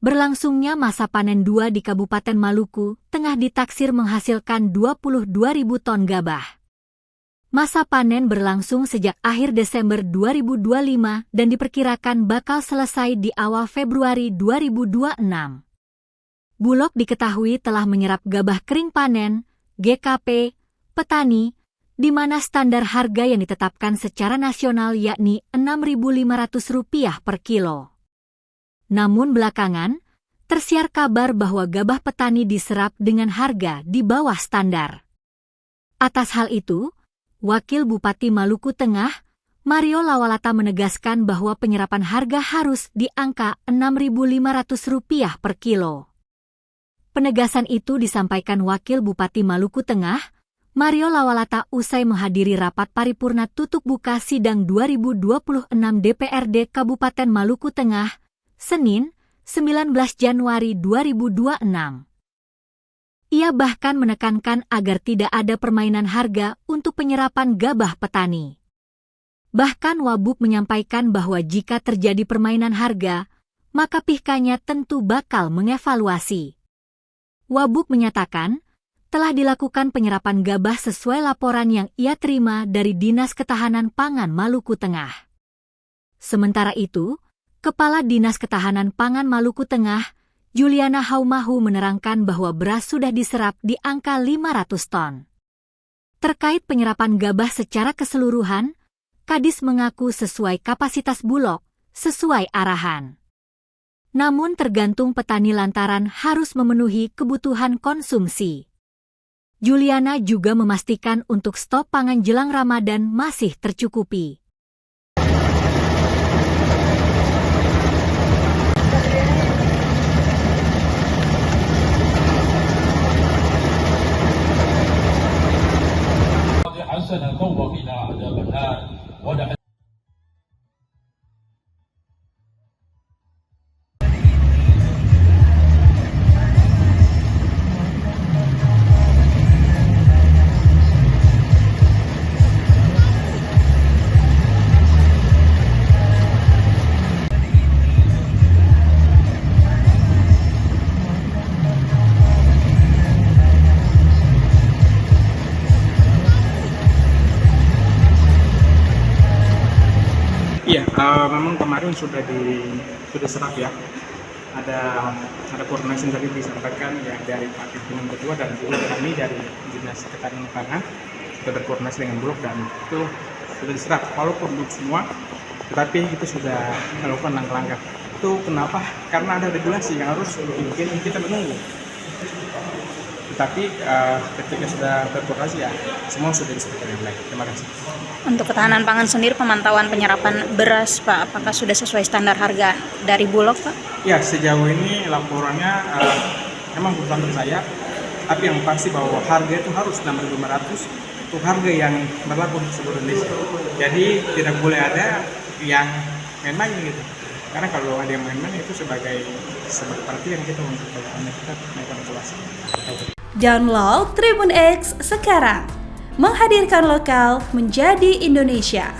Berlangsungnya masa panen 2 di Kabupaten Maluku Tengah ditaksir menghasilkan 22.000 ton gabah. Masa panen berlangsung sejak akhir Desember 2025 dan diperkirakan bakal selesai di awal Februari 2026. Bulog diketahui telah menyerap gabah kering panen, GKP, petani, di mana standar harga yang ditetapkan secara nasional yakni Rp6.500 per kilo. Namun belakangan, tersiar kabar bahwa gabah petani diserap dengan harga di bawah standar. Atas hal itu, Wakil Bupati Maluku Tengah, Mario Lawalata menegaskan bahwa penyerapan harga harus di angka Rp6.500 per kilo. Penegasan itu disampaikan Wakil Bupati Maluku Tengah, Mario Lawalata usai menghadiri rapat paripurna tutup buka sidang 2026 DPRD Kabupaten Maluku Tengah, Senin, 19 Januari 2026. Ia bahkan menekankan agar tidak ada permainan harga untuk penyerapan gabah petani. Bahkan Wabub menyampaikan bahwa jika terjadi permainan harga, maka pihaknya tentu bakal mengevaluasi. Wabub menyatakan, telah dilakukan penyerapan gabah sesuai laporan yang ia terima dari Dinas Ketahanan Pangan Maluku Tengah. Sementara itu, Kepala Dinas Ketahanan Pangan Maluku Tengah, Juliana Haumahu menerangkan bahwa beras sudah diserap di angka 500 ton. Terkait penyerapan gabah secara keseluruhan, Kadis mengaku sesuai kapasitas Bulog, sesuai arahan. Namun tergantung petani lantaran harus memenuhi kebutuhan konsumsi. Juliana juga memastikan untuk stok pangan jelang Ramadan masih tercukupi. حسنا وقنا عذاب النار ودخل Iya, memang kemarin sudah serap ya. Ada koordinasi tadi disampaikan ya dari Pak Pimpinan Ketua dan juga kami dari Dinas Ketahanan Pangan sudah berkoordinasi dengan Bulog dan itu sudah diserap. Walaupun belum semua, tetapi itu sudah melakukan langkah-langkah. Itu kenapa? Karena ada regulasi yang harus mungkin kita menunggu. Tetapi ketika sudah berkoordinasi ya semua sudah disebutkan dengan baik. Terima kasih. Untuk ketahanan pangan sendiri, pemantauan penyerapan beras, Pak, apakah sudah sesuai standar harga dari Bulog, Pak? Ya, sejauh ini laporannya memang bukan dari saya, tapi yang pasti bahwa harga itu harus 6.500 untuk harga yang berlaku di seluruh Indonesia. Jadi tidak boleh ada yang main-main gitu. Karena kalau ada yang main-main itu sebagai perhatian kita untuk kita melakukan evaluasi. Download Tribun X sekarang, menghadirkan lokal menjadi Indonesia.